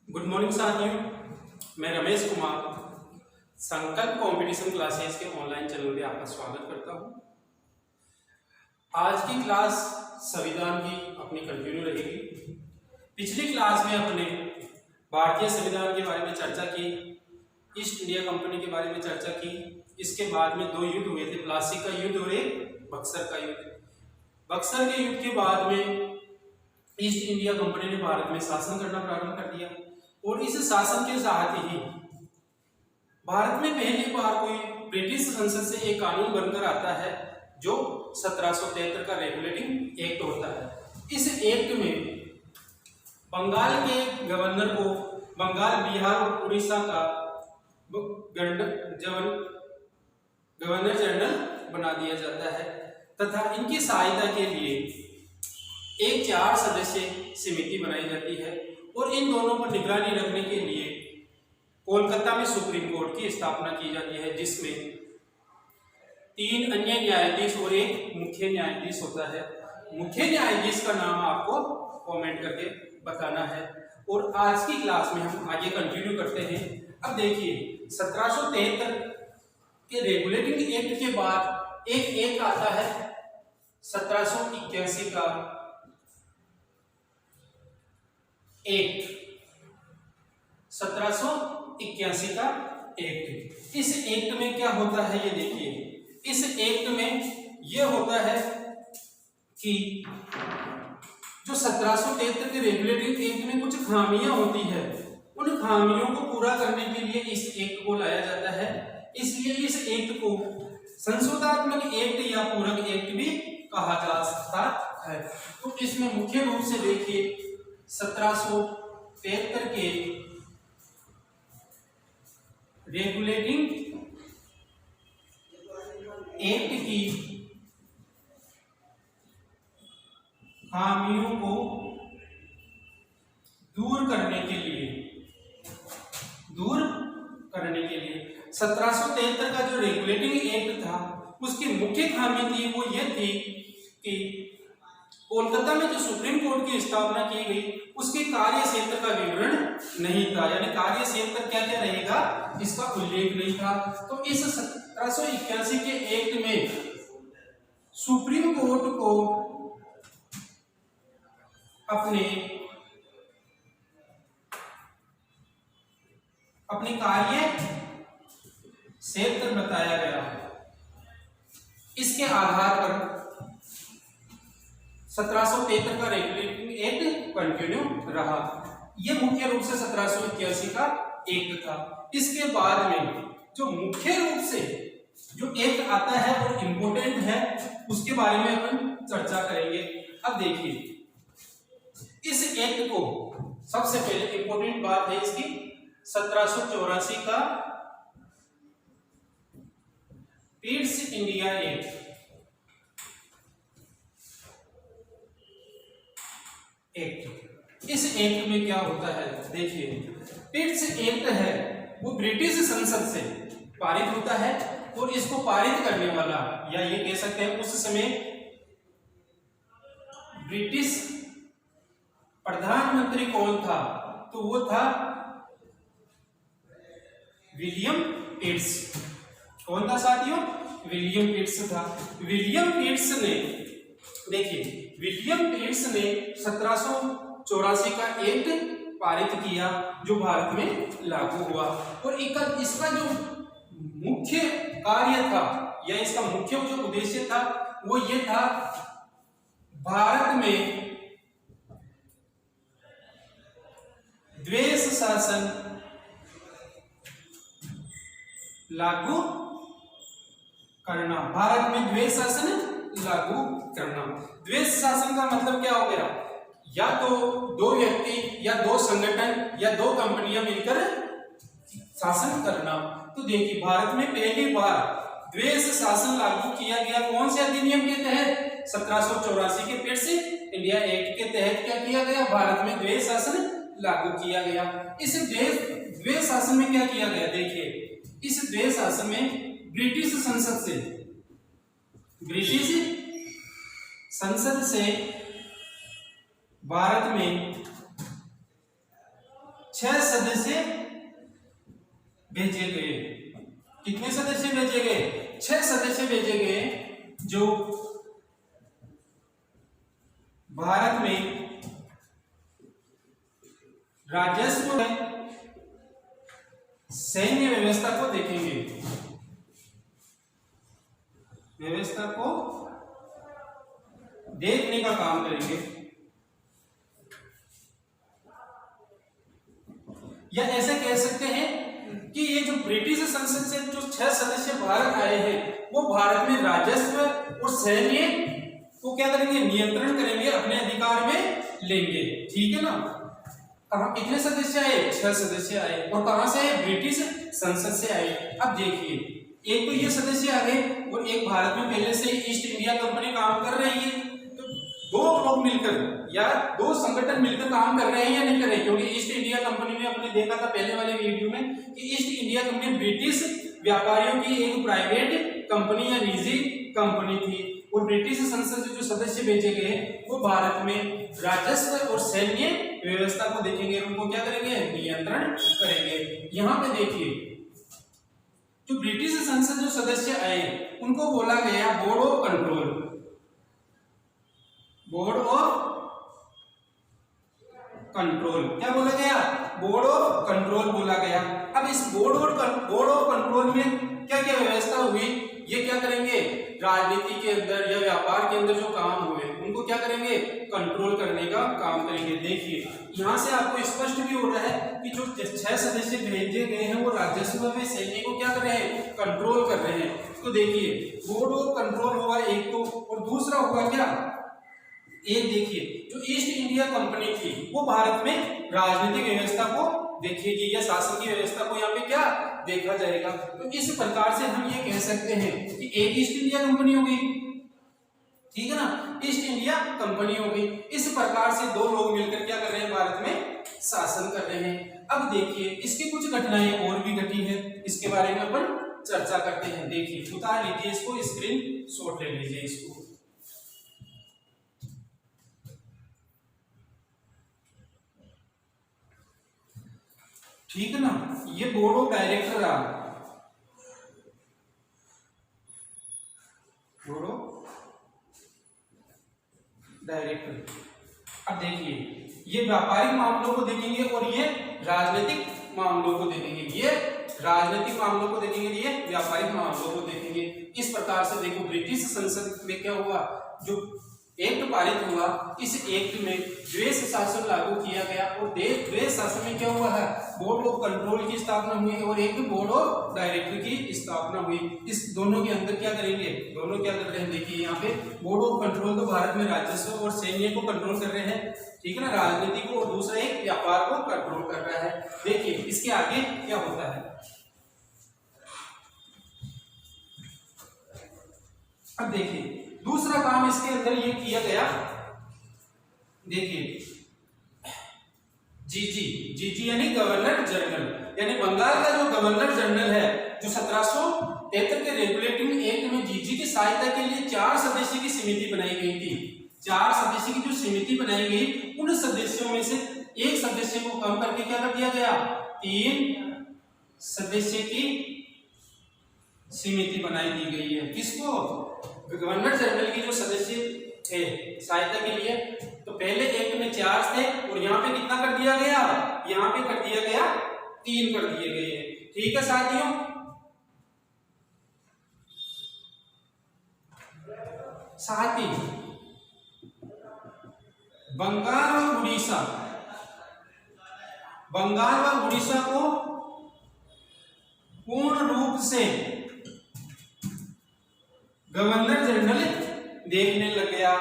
Good morning साथियों, मैं रमेश कुमार संकल्प कंपटीशन क्लासेस के ऑनलाइन चैनल में आपका स्वागत करता हूं। आज की क्लास संविधान की अपनी कंटिन्यू रहेगी। पिछली क्लास में अपने भारतीय संविधान के बारे में चर्चा की, ईस्ट इंडिया कंपनी के बारे में चर्चा की। इसके बाद में दो युद्ध हुए थे, प्लासी का युद्ध और एक बक्सर का युद्ध। बक्सर के युद्ध के बाद में ईस्ट इंडिया कंपनी ने भारत में शासन करना प्रारंभ कर दिया और इस शासन के साथ ही भारत में पहली बार कोई ब्रिटिश संसद से एक कानून बनकर आता है जो 1773 का रेगुलेटिंग एक्ट होता है। इस एक्ट में बंगाल के गवर्नर को बंगाल, बिहार और उड़ीसा का गवर्नर जनरल बना दिया जाता है तथा इनकी सहायता के लिए एक 4 सदस्य समिति बनाई जाती है और इन दोनों पर निगरानी रखने के लिए कोलकाता में सुप्रीम कोर्ट की स्थापना की जाती है, जिसमें 3 अन्य न्यायाधीश और एक मुख्य न्यायाधीश होता है। मुख्य न्यायाधीश का नाम आपको कमेंट करके बताना है। और आज की क्लास में हम आगे कंटिन्यू करते हैं। अब देखिए 1773 के रेगुलेटिंग एक्ट के बाद एक आता है 1781 का एक्ट, 1781 का एक्ट। इस एक्ट में क्या होता है ये देखिए। इस एक्ट में यह होता है कि जो 1773 के रेगुलेटिंग एक्ट में कुछ खामियां होती है, उन खामियों को पूरा करने के लिए इस एक्ट को लाया जाता है। इसलिए इस एक्ट को संशोधनात्मक एक्ट या पूरक एक्ट भी कहा जा सकता है। तो इसमें मुख्य रूप से देखिए 1773 के रेगुलेटिंग एक्ट की खामियों को दूर करने के लिए 1773 का जो रेगुलेटिंग एक्ट था उसकी मुख्य खामी थी वो ये थी कि कोलकाता में जो सुप्रीम कोर्ट की स्थापना की गई उसके कार्य क्षेत्र का विवरण नहीं था, यानी कार्य क्षेत्र क्या क्या रहेगा इसका उल्लेख नहीं था। तो इस 1781 के एक्ट में सुप्रीम कोर्ट को अपने कार्य क्षेत्र बताया गया। इसके आधार पर 1773 का रेगुलेटिंग एक्ट कंटिन्यू रहा। यह मुख्य रूप से 1781 का एक्ट था। इसके बाद में जो मुख्य रूप से जो एक्ट आता है और इम्पोर्टेंट है उसके बारे में अपन चर्चा करेंगे। अब देखिए इस एक्ट को सबसे पहले इम्पोर्टेंट बात है इसकी 1784 का पिट्स इंडिया एक्ट। इस एक्ट में क्या होता है देखिए। पिट्स एक्ट है वो ब्रिटिश संसद से पारित होता है और इसको पारित करने वाला या ये कह सकते हैं उस समय ब्रिटिश प्रधानमंत्री कौन था, तो वो था विलियम पिट्स। कौन था साथियों? विलियम पिट्स था। विलियम पिट्स ने देखिए 1784 का एक्ट पारित किया जो भारत में लागू हुआ और इसका जो मुख्य कार्य था या इसका मुख्य जो उद्देश्य था वो ये था भारत में द्वेष शासन लागू करना। भारत में द्वेष शासन लागू करना। द्वेष शासन का मतलब क्या हो गया? या तो 2 व्यक्ति या 2 संगठन या 2 कंपनियां मिलकर शासन करना। तो देखिए भारत में पहली बार द्वेष शासन लागू किया गया। कौन से अधिनियम के तहत? 1784 के पिट्स इंडिया एक्ट के तहत क्या किया गया? भारत में द्वेष शासन लागू किया गया। इस द्वेष शासन में क्या किया गया देखिए। इस द्वेष शासन में ब्रिटिश संसद से भारत में 6 सदस्य भेजे गए। कितने सदस्य भेजे गए? 6 सदस्य भेजे गए जो भारत में राजस्व सैन्य व्यवस्था को देखेंगे, व्यवस्था को देखने का काम करेंगे, या ऐसे कह सकते हैं कि ये जो ब्रिटिश संसद से जो 6 सदस्य भारत आए हैं वो भारत में राजस्व और सैन्य को क्या करेंगे? नियंत्रण करेंगे, अपने अधिकार में लेंगे। ठीक है ना? कहां कितने सदस्य आए? 6 सदस्य आए। और कहां से आए? ब्रिटिश संसद से आए। अब देखिए, एक तो ये सदस्य आ गए और एक भारत में पहले से ईस्ट इंडिया कंपनी काम कर रही है, तो दो लोग मिलकर या दो संगठन मिलकर काम कर रहे हैं या नहीं कर रहे? क्योंकि ईस्ट इंडिया कंपनी में अपने देखा था पहले वाले वीडियो में कि ईस्ट इंडिया कंपनी ब्रिटिश व्यापारियों की एक प्राइवेट कंपनी या निजी कंपनी थी, और ब्रिटिश संसद से जो सदस्य भेजे गए वो भारत में राजस्व और सैन्य व्यवस्था को देखेंगे, उनको क्या करेंगे? नियंत्रण करेंगे। यहाँ पे देखिए, जो ब्रिटिश संसद जो सदस्य आए उनको बोला गया board of control, board of control. क्या बोला गया? बोर्ड ऑफ कंट्रोल बोला गया। अब इस बोर्ड ऑफ कंट्रोल में क्या क्या व्यवस्था हुई? ये क्या करेंगे? राजनीति के अंदर या व्यापार के अंदर जो काम हुए उनको क्या करेंगे? कंट्रोल करने का काम करेंगे। देखिए, यहाँ से आपको स्पष्ट भी हो रहा है कि जो 6 सदस्य भेजे गए हैं वो राजस्व में सैन्य को क्या कर रहे हैं? कंट्रोल कर रहे हैं। तो देखिए, बोर्ड ऑफ कंट्रोल हुआ एक तो, और दूसरा हुआ क्या? एक देखिए, जो ईस्ट इंडिया कंपनी थी वो भारत में राजनीतिक व्यवस्था को देखेगी या शासन की व्यवस्था को यहाँ पे क्या देखा जाएगा। तो इस प्रकार से हम ये कह सकते हैं कि एक ईस्ट इंडिया कंपनी हो गई, ठीक है ना? ईस्ट इंडिया कंपनी हो गई। इस प्रकार से दो लोग मिलकर क्या कर रहे हैं? भारत में शासन कर रहे हैं। अब देखिए, इसकी कुछ घटनाएं और भी घटी है, इसके बारे में अपन चर्चा करते हैं। देखिए, उतार लीजिए इसको, स्क्रीन शॉट ले लीजिए इसको। ठीक है ना? ये बोर्ड ऑफ डायरेक्टर रहा, बोर्ड ऑफ डायरेक्टर। अब देखिए, ये व्यापारिक मामलों को देखेंगे और ये राजनीतिक मामलों को देखेंगे, ये राजनीतिक मामलों को देखेंगे, ये व्यापारिक मामलों को देखेंगे। इस प्रकार से देखो, ब्रिटिश संसद में क्या हुआ? जो एक्ट पारित हुआ, इस एक्ट में द्वैध शासन लागू किया गया, और द्वैध शासन में क्या हुआ है? बोर्ड ऑफ कंट्रोल की स्थापना हुई और एक बोर्ड ऑफ डायरेक्टर की स्थापना हुई। इस दोनों के अंदर क्या करेंगे? दोनों क्या कर रहे हैं? देखिए, यहाँ पे बोर्ड ऑफ कंट्रोल तो भारत में राजस्व और सैन्य को कंट्रोल कर रहे हैं, ठीक है ना, राजनीति को, और दूसरा एक व्यापार को कंट्रोल कर रहा है। देखिए, इसके आगे क्या होता है। अब देखिए, दूसरा काम इसके अंदर ये किया गया। देखिए, जीजी यानी गवर्नर जनरल, यानी बंगाल का जो गवर्नर जनरल है, जो 1773 के रेगुलेटिंग एक्ट में जीजी की सहायता के लिए 4 सदस्य की समिति बनाई गई थी। 4 सदस्य की जो समिति बनाई गई, उन सदस्यों में से एक सदस्य को कम करके क्या कर दिया गया? 3 सदस्य की समिति बनाई दी गई है। किसको? गवर्नर जनरल की जो सदस्य थे सहायता के लिए। तो पहले एक्ट में 4 थे और यहाँ पे कितना कर दिया गया? यहाँ पे कर दिया गया 3 कर दिए गए हैं। ठीक है साथियों, साथ ही बंगाल और उड़ीसा को पूर्ण रूप से गवर्नर जनरल देखने लग गया,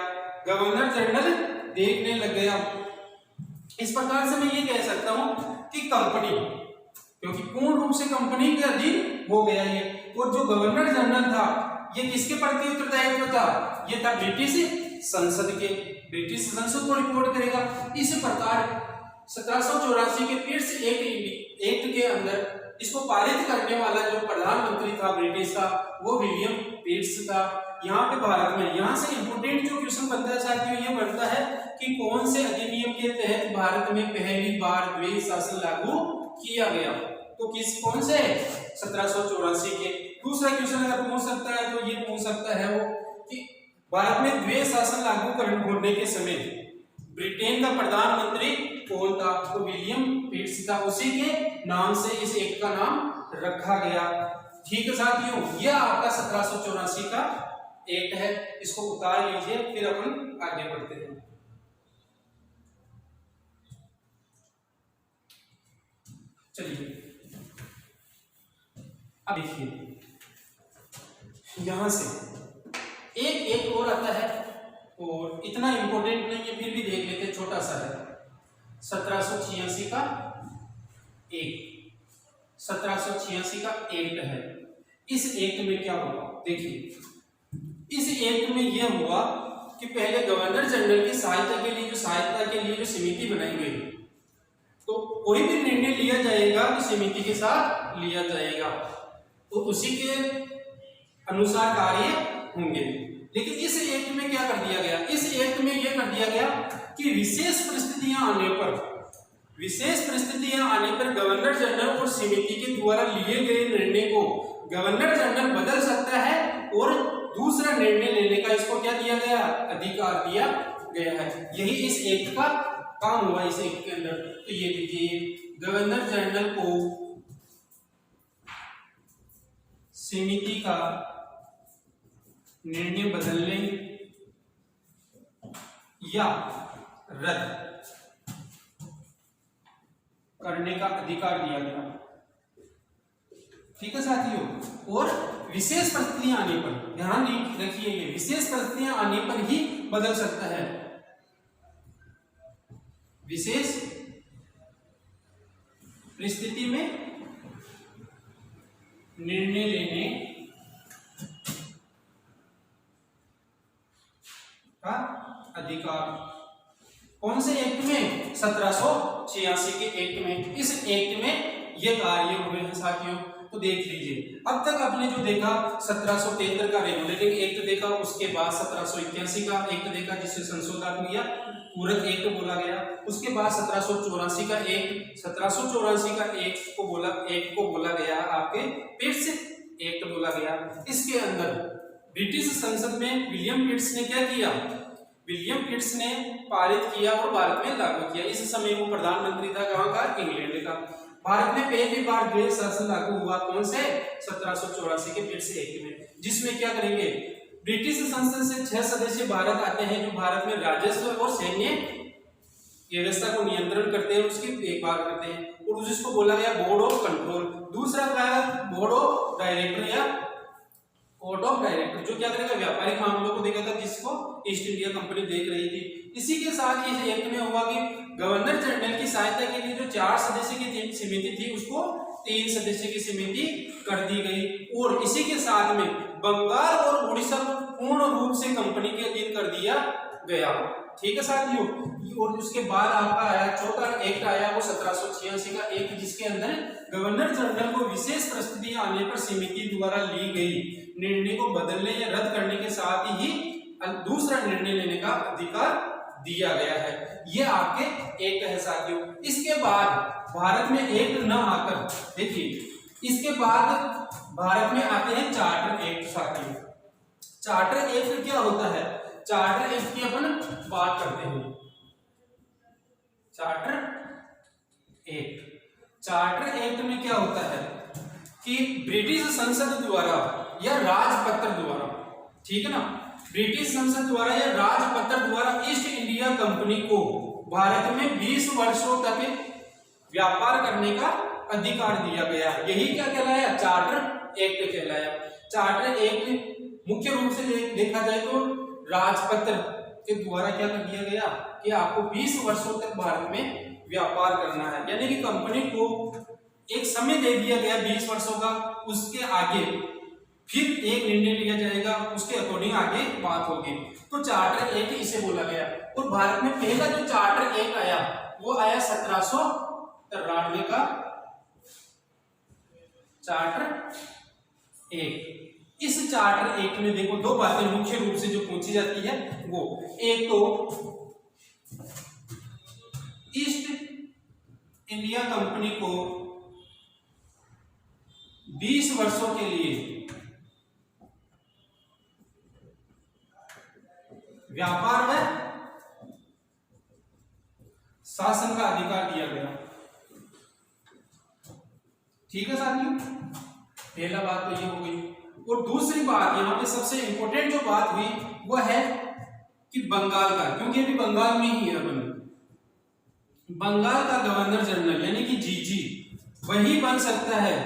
गवर्नर जनरल देखने लग गया। इस प्रकार से मैं ये कह सकता हूं कि कंपनी, क्योंकि पूर्ण रूप से कंपनी के अधीन हो गया ये, और जो गवर्नर जनरल था ये किसके प्रति उत्तरदायित्व था? ये था ब्रिटिश संसद के, ब्रिटिश संसद को रिपोर्ट करेगा। इस प्रकार 1784 के पीट्स एक्ट के अंदर इसको पारित करने वाला जो प्रधानमंत्री था ब्रिटिश का, वो विलियम पिट्स था। यहाँ पे भारत में, यहाँ से इंपोर्टेंट जो क्वेश्चन बनता है साथियों, ये बनता है कि कौन से अधिनियम के तहत भारत में पहली बार द्वैध शासन लागू किया गया। तो कौन से 1784 के। दूसरा क्वेश्चन अगर पूछ सकता है तो ये पूछ सकता है वो कि भारत में द्वैध शासन लागू होने के समय ब्रिटेन का प्रधानमंत्री कौन था। तो विलियम पिट्स था, उसी के नाम से इस एक्ट का नाम रखा गया। ठीक है साथियों, यह आपका 1784 का एक्ट है, इसको उतार लीजिए, फिर अपन आगे बढ़ते हैं। चलिए अब देखिए यहां से एक और आता है और इतना इंपॉर्टेंट नहीं है, फिर भी देख लेते, छोटा सा है। 1786 का एक्ट, 1786 का एक्ट है। इस एक्ट में क्या हुआ देखिए, इस एक्ट में यह हुआ कि पहले गवर्नर जनरल की सहायता के लिए जो समिति बनाई गई, तो कोई भी निर्णय लिया जाएगा तो समिति के साथ लिया जाएगा, तो उसी के अनुसार कार्य होंगे। लेकिन इस एक्ट में क्या कर दिया गया, इस एक्ट में यह कर दिया गया कि विशेष परिस्थितियां आने पर गवर्नर जनरल और समिति के द्वारा लिए गए निर्णय को गवर्नर जनरल बदल सकता है और दूसरा निर्णय लेने का इसको क्या दिया गया, अधिकार दिया गया है। यही इस एक्ट का काम हुआ इस एक्ट के अंदर। तो ये देखिए, गवर्नर जनरल को समिति का निर्णय बदलने या रद्द करने का अधिकार दिया गया। ठीक है साथियों, और विशेष परिस्थितियां आने पर, ध्यान रखिए, ये विशेष परिस्थितियां आने पर ही बदल सकता है। विशेष परिस्थिति में निर्णय लेने का अधिकार कौन से एक्ट में, 1786 के एक्ट में। इस एक्ट में ये कार्य हुए हैं साथियों। तो देख लीजिए, अब तक आपने जो देखा 1773 का रेगुलेटिंग एक्ट देखा, उसके बाद 1781 का एक्ट देखा जिससे संशोधन किया, पूरक एक्ट बोला गया। उसके बाद 1784 का एक्ट, 1784 का एक्ट को बोला गया आपके पिट्स एक्ट बोला गया। इसके अंदर ब्रिटिश संसद में विलियम पिट्स ने क्या किया, विलियम पिट्स ने पारित किया और भारत में लागू किया। इस समय वो प्रधानमंत्री था, कहां का, इंग्लैंड का। भारत में पहली बार द्वैध शासन लागू हुआ कौन से, 1784 के पिट्स एक्ट में, जिसमें क्या करेंगे, ब्रिटिश संसद से 6 सदस्य भारत आते हैं जो भारत में राजस्व और सैन्य व्यवस्था को नियंत्रण करते हैं, उसकी देखभाल करते हैं, और जिसको बोला गया बोर्ड ऑफ कंट्रोल। दूसरा क्या है, बोर्ड ऑफ डायरेक्टर या कोर्ट ऑफ डायरेक्टर, जो क्या करेगा, व्यापारिक मामलों को देखेगा, जिसको ईस्ट इंडिया कंपनी देख रही थी। इसी के साथ इस एक्ट में हुआ कि गवर्नर जनरल की सहायता के लिए जो 4 सदस्य की समिति थी उसको 3 सदस्य की समिति कर दी गई, और इसी के साथ में बंगाल और उड़ीसा को पूर्ण रूप से कंपनी के अधीन कर दिया गया। ठीक है साथियों, और उसके बाद आपका आया चौथा एक्ट आया, वो 1786 का एक्ट, जिसके अंदर गवर्नर जनरल को विशेष परिस्थितियां आने पर समिति द्वारा ली गई निर्णय को बदलने या रद्द करने के साथ ही दूसरा निर्णय लेने का अधिकार दिया गया है। ये आपके एक्ट है साथियों। इसके बाद भारत में एक्ट न आकर, देखिए इसके बाद भारत में आते हैं चार्टर एक्ट साथियों। चार्टर एक्ट क्या होता है, चार्टर एक्ट की अपन बात करते हैं। चार्टर एक्ट में क्या होता है कि ब्रिटिश संसद द्वारा या राजपत्र द्वारा, ठीक है ना, ब्रिटिश संसद द्वारा या राजपत्र द्वारा ईस्ट इंडिया कंपनी को भारत में 20 वर्षों तक व्यापार करने का अधिकार दिया गया। यही क्या कहलाया, चार्टर एक्ट कहलाया। चार्टर एक्ट मुख्य रूप से देखा जाए तो राजपत्र के द्वारा क्या कर दिया गया कि आपको 20 वर्षों तक भारत में व्यापार करना है, यानी कि कंपनी को एक समय दे दिया गया 20 वर्षों का, उसके आगे फिर एक निर्णय लिया जाएगा, उसके अकॉर्डिंग आगे बात होगी। तो चार्टर एक्ट इसे बोला गया। और भारत में पहला जो चार्टर एक्ट आया वो आया 1793 का चार्टर एक्ट। इस चार्टर एक्ट में देखो 2 बातें मुख्य रूप से जो पूछी जाती है, वो एक तो इंडिया कंपनी को 20 वर्षों के लिए व्यापार व शासन का अधिकार दिया गया। ठीक है साथियों, पहला बात तो ये हो गई। और दूसरी बात यहाँ पे सबसे इंपॉर्टेंट जो बात हुई वो है कि बंगाल का, क्योंकि अभी बंगाल में ही है अपन, बंगाल का गवर्नर जनरल यानी कि जीजी वही बन सकता है,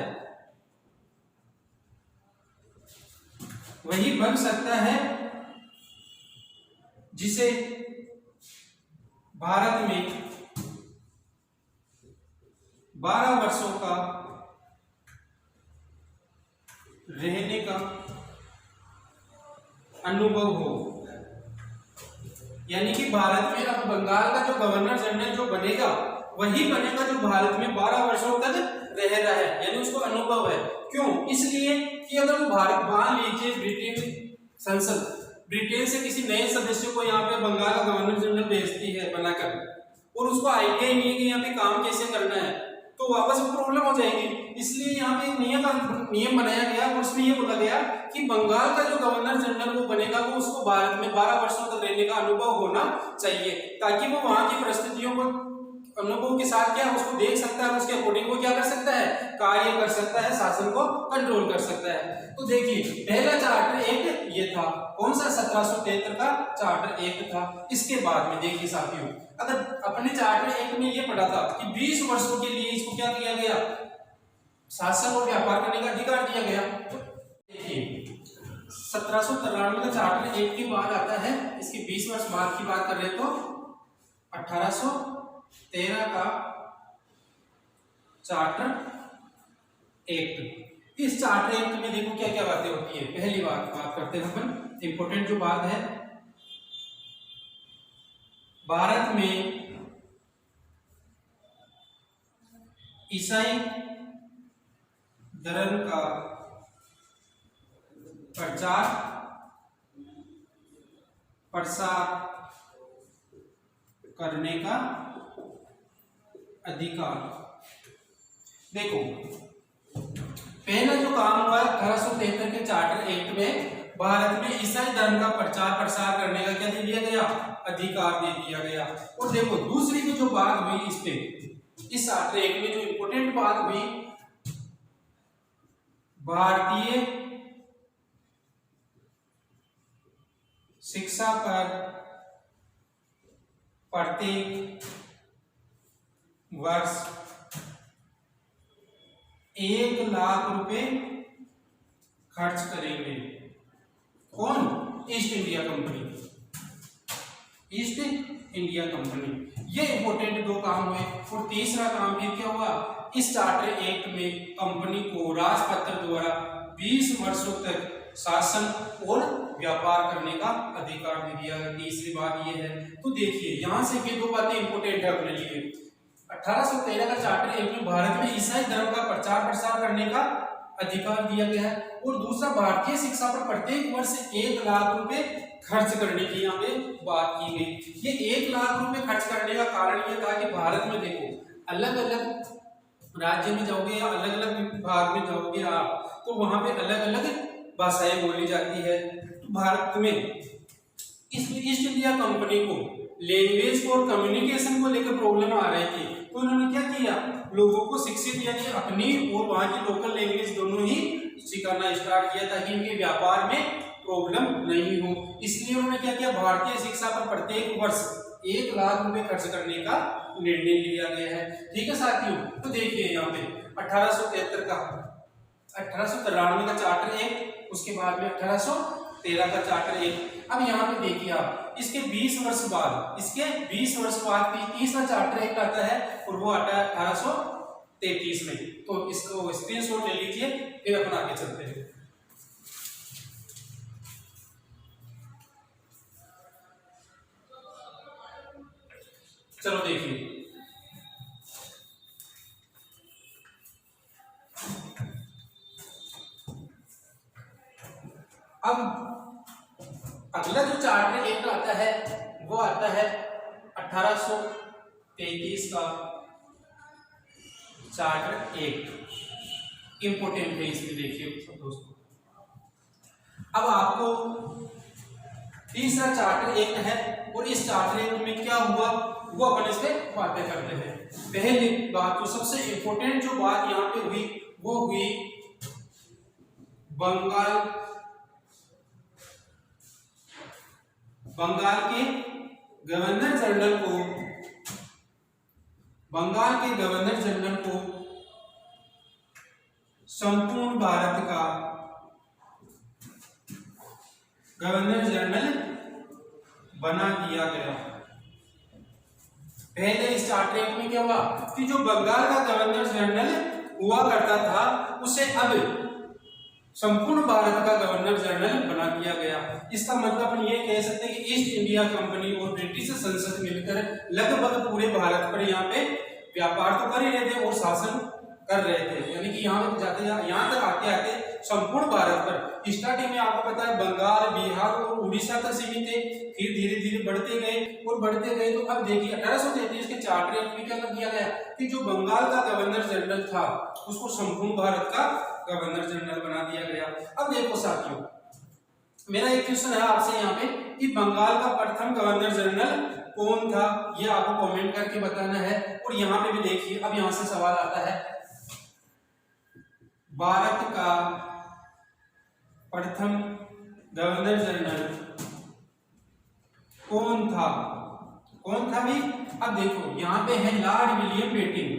वही बन सकता है जिसे भारत में 12 वर्षों का रहने का अनुभव हो। यानी कि भारत में अब बंगाल का जो गवर्नर जनरल जो बनेगा वही बनेगा जो भारत में 12 वर्षों तक रह रहा है, यानी उसको अनुभव है। क्यों? इसलिए कि अगर वो भारत, मान लीजिए ब्रिटेन संसद ब्रिटेन से किसी नए सदस्य को यहाँ पे बंगाल का गवर्नर जनरल भेजती है बनाकर, और उसको आइडिया ही नहीं है कि यहाँ पे काम कैसे करना है, तो वापस प्रॉब्लम हो जाएगी। इसलिए यहाँ पे एक नियम बनाया गया और उसमें ये बोला गया कि बंगाल का जो गवर्नर जनरल वो बनेगा वो उसको भारत में 12 वर्षों तक रहने का अनुभव होना चाहिए, ताकि वो वहां की परिस्थितियों को अनुभव के साथ क्या उसको देख सकता है, उसके अकॉर्डिंग वो क्या कर सकता है, कार्य कर सकता है, शासन को कंट्रोल कर सकता है। तो देखिए पहला चार्टर एक्ट ये था, कौन सा? 1773 का चार्टर एक्ट था। इसके बाद में देखिए साथियों, अगर अपने चार्टर एक्ट में ये पढ़ा था कि 20 वर्षों के लिए इसको क्या किया गया, शासन और व्यापार करने का अधिकार दिया गया। तो देखिए 1793 का चार्टर एक्ट की बात आता है, इसके 20 वर्ष बाद की बात कर रहे तो 1813 का चार्टर एक्ट। इस चार्टर एक्ट में देखो क्या क्या बातें होती है। पहली बात करते हैं अपन, इंपॉर्टेंट जो बात है, भारत में ईसाई धर्म का प्रचार प्रसार करने का अधिकार। देखो पहला जो काम हुआ 1873 के चार्टर एक्ट में, भारत में ईसाई धर्म का प्रचार प्रसार करने का क्या दे दिया गया, अधिकार दे दिया गया। और देखो दूसरी की जो बात हुई इस पे, इस चार्टर एक्ट में जो इंपॉर्टेंट बात हुई, भारतीय शिक्षा पर प्रत्येक वर्ष 1 लाख रुपए खर्च करेंगे। कौन? East India company, east India company. ये इंपॉर्टेंट दो काम हुए। और तीसरा काम फिर क्या हुआ, इस चार्टर एक्ट में कंपनी को राजपत्र द्वारा 20 वर्षों तक शासन और व्यापार करने का अधिकार दे दिया गया। तीसरी बात ये है। तो देखिए यहां से ये दो बातें इंपॉर्टेंट है अपने लिए। 1813 का चार्टर एक्ट में भारत में ईसाई धर्म का प्रचार प्रसार करने का अधिकार दिया गया है, और दूसरा भारतीय शिक्षा पर प्रत्येक वर्ष 1 लाख रुपए खर्च करने की यहाँ पे बात की गई। ये 1 लाख रुपए खर्च करने का कारण ये था कि भारत में देखो अलग अलग राज्य में जाओगे या अलग अलग भाग में जाओगे आप, तो वहां पे अलग अलग भाषाएं बोली जाती है। तो भारत में इस ईस्ट इंडिया कंपनी को लैंग्वेज और कम्युनिकेशन को लेकर प्रॉब्लम आ रही थी, तो उन्होंने क्या किया, लोगों को शिक्षित यानी अपनी और वहां की लोकल लैंग्वेज दोनों ही सिखाना स्टार्ट किया ताकि इनके व्यापार में प्रॉब्लम नहीं हो। इसलिए उन्होंने क्या किया, भारतीय शिक्षा पर प्रत्येक वर्ष 1 लाख रुपए खर्च करने का निर्णय लिया गया है। ठीक है साथियों, तो देखिए यहाँ पे 1893 का 1893 का चार्टर एक्ट, उसके बाद में 1813 का चार्टर एक्ट। अब यहाँ पे देखिए आप, इसके 20 वर्ष बाद, इसके 20 वर्ष बाद तीसरा चार्टर एक्ट आता है और वो आता है 1833 में। तो इसको स्क्रीनशॉट ले लीजिए, फिर अपन आगे चलते हैं। चलो देखिए, अब अगला जो चार्टर एक्ट आता है वो आता है 1833 का चार्टर एक्ट इंपोर्टेंट है, इसमें देखिए सब दोस्तों। अब आपको तीसरा चार्टर एक्ट है, और इस चार्टर एक्ट में क्या हुआ वो अपन इसमें बातें करते हैं। पहली बात तो सबसे इंपोर्टेंट जो बात यहाँ पे हुई वो हुई बंगाल के गवर्नर जनरल को संपूर्ण भारत का गवर्नर जनरल बना दिया गया। पहले इस चार्टर एक्ट में क्या हुआ कि जो बंगाल का गवर्नर जनरल हुआ करता था उसे अब संपूर्ण भारत का गवर्नर जनरल बना दिया गया। इसका मतलब अपन ये कह सकते हैं कि ईस्ट इंडिया कंपनी और ब्रिटिश संसद मिलकर लगभग पूरे भारत पर यहाँ पे व्यापार तो कर ही रहे थे और शासन कर रहे थे, यानी कि यहाँ जाते यहाँ तक आते आते संपूर्ण भारत पर स्टार्टिंग में आपको पता है बंगाल, बिहार और उड़ीसा तक सीमित थे, फिर धीरे धीरे बढ़ते गए। तो अब देखिए 1833 के चार्टर एक्ट में क्या कर दिया गया कि जो बंगाल का गवर्नर जनरल था उसको संपूर्ण भारत का गवर्नर जनरल बना दिया गया। अब देखो साथियों, मेरा एक क्वेश्चन है आपसे यहाँ पे कि बंगाल का प्रथम गवर्नर जनरल कौन था, ये आपको कमेंट करके बताना है। और यहाँ पे भी देखिए, अब यहाँ से सवाल आता है भारत का प्रथम गवर्नर जनरल कौन था भी। अब देखो यहाँ पे है लॉर्ड विलियम बेटिंग।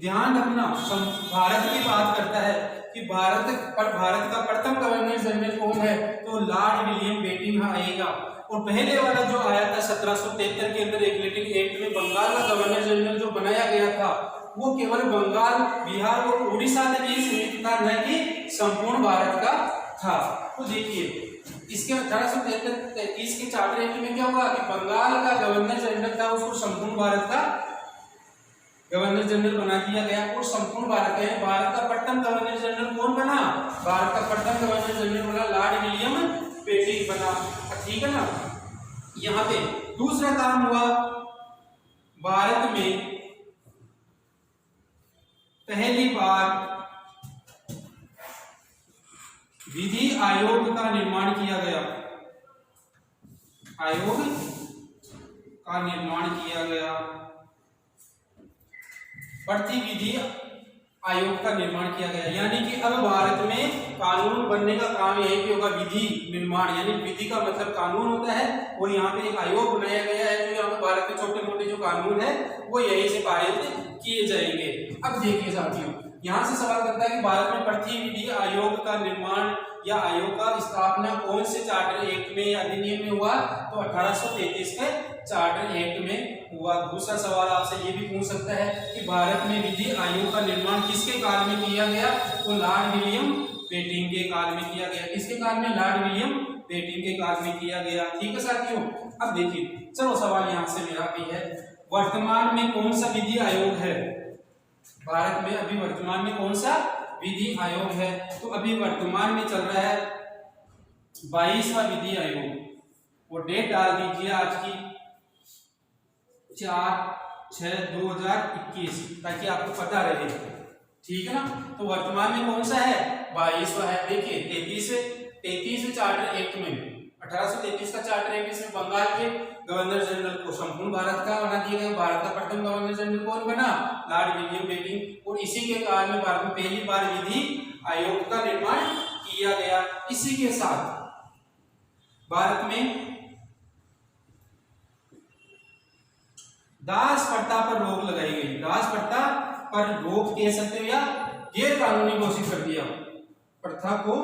ध्यान रखना, भारत की बात करता है कि भारत का प्रथम गवर्नर जनरल कौन है, तो लॉर्ड विलियम बेटिंग आएगा। और पहले वाला जो आया था 1773 के अंदर रेगुलेटिंग एक्ट में बंगाल का गवर्नर जनरल जो बनाया गया था वो केवल बंगाल, बिहार और उड़ीसा तक ही सीमित था, न कि संपूर्ण भारत का था। तो देखिए इसके 1833 के चार्टर एक्ट में क्या हुआ कि बंगाल का गवर्नर जनरल था उसको संपूर्ण भारत का गवर्नर जनरल बना दिया गया। और संपूर्ण भारत का प्रथम गवर्नर जनरल कौन बना, भारत का प्रथम गवर्नर जनरल बना लॉर्ड विलियम बेटिंग बना, ठीक है ना। यहाँ पे दूसरा काम हुआ, भारत में पहली बार विधि आयोग का निर्माण किया गया। प्रतिविधि आयोग का निर्माण किया गया, यानी कि अब भारत में कानून बनने का काम यही पे होगा, विधि निर्माण, यानी विधि का मतलब कानून होता है। और यहाँ पे एक आयोग बनाया गया है जो यहाँ पे भारत के छोटे मोटे जो कानून है वो यहीं से पारित किए जाएंगे। अब देखिए साथियों, यहाँ से सवाल करता है कि भारत में प्रतिविधि आयोग का निर्माण या आयोग का स्थापना कौन से चार्टर एक्ट में या अधिनियम में हुआ, तो 1833 के चार्टर एक्ट में हुआ। दूसरा सवाल आपसे ये भी पूछ सकता है कि भारत में विधि आयोग का निर्माण किसके काल में किया गया, तो लॉर्ड विलियम बेटिंग के काल में किया गया। किसके काल में, लॉर्ड विलियम बेटिंग के काल में किया गया, ठीक है साथियों। अब देखिए चलो सवाल यहाँ से मेरा भी है, वर्तमान में कौन सा विधि आयोग है भारत में, अभी वर्तमान में कौन सा विधि आयोग है, तो अभी वर्तमान में चल रहा है 22वां विधि आयोग। और डेट डाल दीजिए आज की 4/6/2021 ताकि आपको पता रहे, ठीक है ना। तो वर्तमान में कौन सा है, 22वां है। देखिए 33वें चार्टर एक्ट में 1833 का चार्टर एक्ट, इसमें बंगाल के गवर्नर जनरल को संपूर्ण भारत का बना दिया गया। भारत का प्रथम गवर्नर जनरल कौन बना, लॉर्ड विलियम बेटिंग। और इसी के काल में भारत में पहली बार विधि आयोग का निर्माण किया गया। इसी के साथ भारत में दास प्रथा पर रोक लगाई गई। दास प्रथा पर रोक कह सकते हो या गैर कानूनी घोषित कर दिया, प्रथा को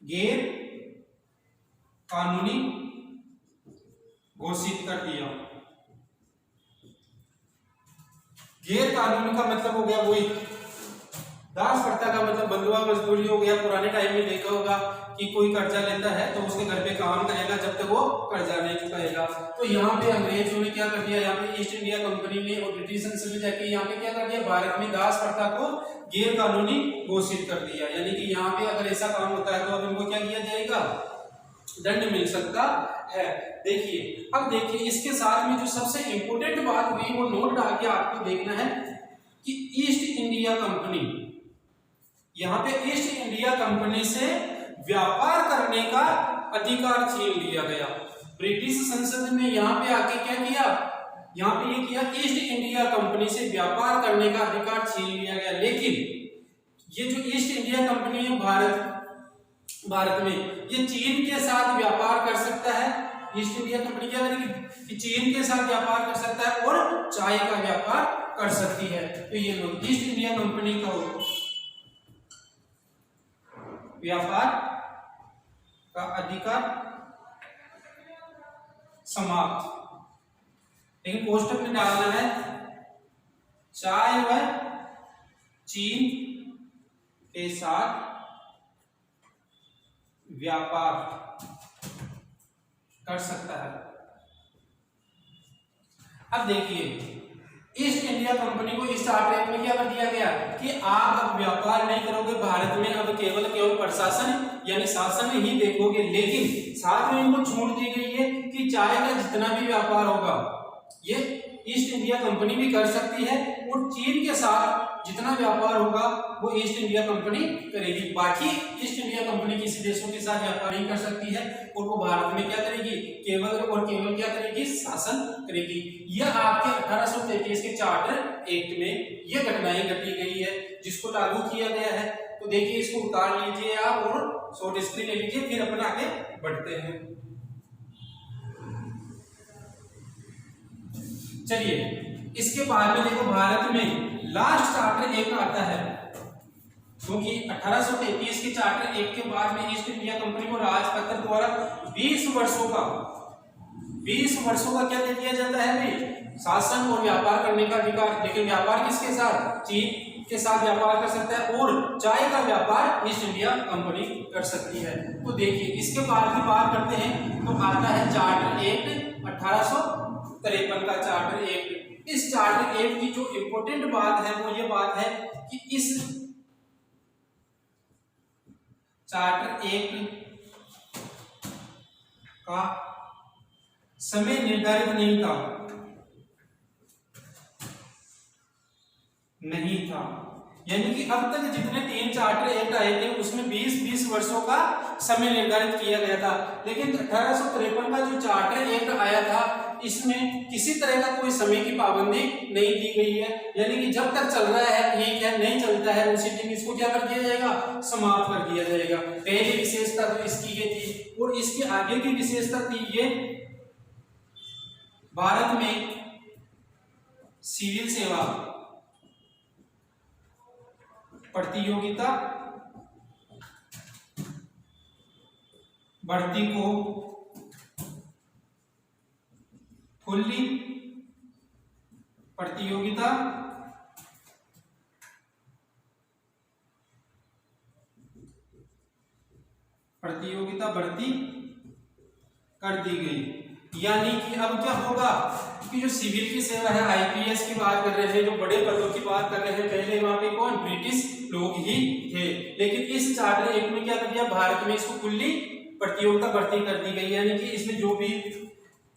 गैर कानूनी घोषित कर दिया। गैर कानूनी का मतलब हो गया वही, दास प्रथा का मतलब बंधुआ मजदूरी हो गया। पुराने टाइम में देखा होगा कि कोई कर्जा लेता है तो उसके घर पे काम करेगा जब तक वो कर्जा नहीं चुकाएगा। तो यहाँ पे अंग्रेजों ने क्या कर दिया, यहाँ पे ईस्ट इंडिया कंपनी ने और ब्रिटिश संसद में जाके यहाँ पे क्या कर दिया, भारत में दास प्रथा को गैर कानूनी घोषित कर दिया। यानी कि यहाँ पे अगर ऐसा काम होता है तो अब इनको क्या किया जाएगा, दंड मिल सकता है। देखिए, अब देखिए इसके साथ में जो सबसे इंपॉर्टेंट बात हुई वो नोट डाल के आपको देखना है कि ईस्ट इंडिया कंपनी, यहाँ पे ईस्ट इंडिया कंपनी से व्यापार करने का अधिकार छीन लिया गया। ब्रिटिश संसद ने यहाँ पे आके क्या किया, यहाँ पे ये किया, ईस्ट इंडिया कंपनी से व्यापार करने का अधिकार छीन लिया गया। लेकिन ये जो ईस्ट इंडिया कंपनी है भारत में, ये चीन के साथ व्यापार कर सकता है। ईस्ट इंडिया कंपनी क्या करेगी कि चीन के साथ व्यापार कर सकता है और चाय का व्यापार कर सकती है। तो ये लोग ईस्ट इंडिया कंपनी का व्यापार का अधिकार समाप्त। लेकिन कोष्टक में डालना है चाय व चीन के साथ व्यापार कर सकता है। अब देखिए ईस्ट इंडिया कंपनी को इस चार्टर में क्या कर दिया गया कि आप अब व्यापार नहीं करोगे भारत में, अब केवल प्रशासन यानी शासन ही देखोगे। लेकिन साथ में इनको छूट दी गई है कि चाय का जितना भी व्यापार होगा ये ईस्ट इंडिया कंपनी भी कर सकती है और चीन के साथ जितना व्यापार होगा वो ईस्ट इंडिया कंपनी करेगी। बाकी ईस्ट इंडिया कंपनी किसी देशों के साथ व्यापार नहीं कर सकती है और वो भारत में क्या करेगी, केवल और केवल क्या करेगी, शासन करेगी। यह आपके 1833 के चार्टर एक्ट में यह घटनाएं घटी गई है जिसको लागू किया गया है। तो देखिए इसको उतार लीजिए आप और शॉर्ट स्क्रीन ले लीजिए, फिर अपन आगे बढ़ते हैं। चलिए इसके बाद में देखो भारत में लास्ट चार्टर एक्ट आता है, क्योंकि 1833 के चार्टर एक्ट के बाद में ईस्ट इंडिया कंपनी को राजपत्र द्वारा 20 वर्षों का क्या दे दिया जाता है भाई, शासन और व्यापार करने का अधिकार। लेकिन व्यापार किसके साथ, चीन के साथ व्यापार कर सकता है और चाय का व्यापार ईस्ट इंडिया कंपनी कर सकती है। तो देखिए इसके बाद की बात करते हैं तो आता है चार्टर एक्ट 1853 का चार्टर एक्ट। इस चार्टर एक्ट की जो इंपॉर्टेंट बात है वो ये बात है कि इस चार्टर एक्ट का समय निर्धारित नहीं था। यानी कि अब तक जितने 3 चार्टर एक्ट आए थे उसमें 20-20 वर्षों का समय निर्धारित किया गया था। लेकिन 1853 का जो चार्टर एक्ट आया था इसमें किसी तरह का कोई समय की पाबंदी नहीं दी गई है। यानी कि जब तक चल रहा है ठीक है, नहीं चलता है उसी दिन इसको क्या कर दिया जाएगा, समाप्त कर दिया जाएगा। पहली विशेषता तो इसकी ये थी और इसकी आगे की विशेषता थी ये, भारत में सिविल सेवा प्रतियोगिता भर्ती को खुली प्रतियोगिता भर्ती कर दी गई। यानी कि अब क्या होगा कि जो सिविल की सेवा है, आईपीएस की बात कर रहे हैं, जो बड़े पदों की बात कर रहे हैं, पहले वहां पे कौन, ब्रिटिश लोग ही थे। लेकिन इस चार्टर एक्ट में क्या कर दिया, भारत में इसको खुली प्रतियोगिता भर्ती कर दी गई। यानी कि इसमें जो भी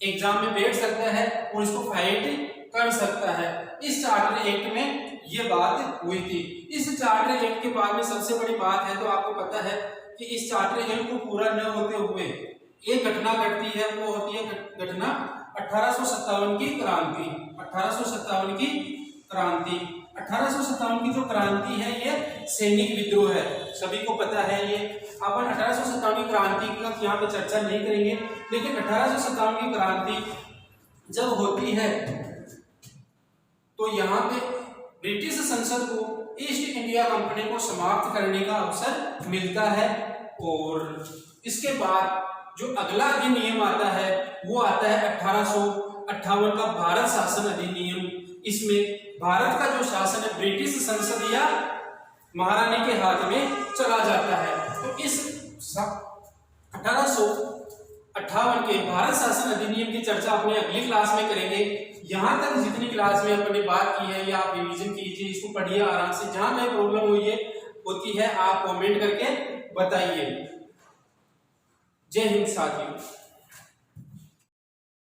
एग्जाम में बैठ सकता है और इसको फाइट कर सकता है। इस चार्टर एक्ट में ये बात हुई थी। इस चार्टर एक्ट के बाद में सबसे बड़ी बात है तो आपको पता है कि इस चार्टर एक्ट को पूरा न होते हुए एक घटना घटती है, वो होती है घटना 1857 की क्रांति। 1857 की क्रांति 1857 की जो क्रांति है ये सैनिक विद्रोह है, सभी को पता है। ये अपन 1857 की क्रांति का यहाँ पे चर्चा नहीं करेंगे, लेकिन 1857 की क्रांति जब होती है तो यहाँ पे ब्रिटिश संसद को ईस्ट इंडिया कंपनी को समाप्त करने का अवसर मिलता है। और इसके बाद जो अगला अधिनियम आता है वो आता है 1858 का भारत शासन अधिनियम। इसमें भारत का जो शासन है ब्रिटिश संसद या महारानी के हाथ में चला जाता है। तो इस 1858 के भारत शासन अधिनियम की चर्चा अपने अगली क्लास में करेंगे। यहाँ तक जितनी क्लास में अपने बात की है या आप रिवीजन कीजिए, इसको पढ़िए आराम से। जहां कहीं प्रॉब्लम होती है आप कमेंट करके बताइए। जय हिंद साथियों।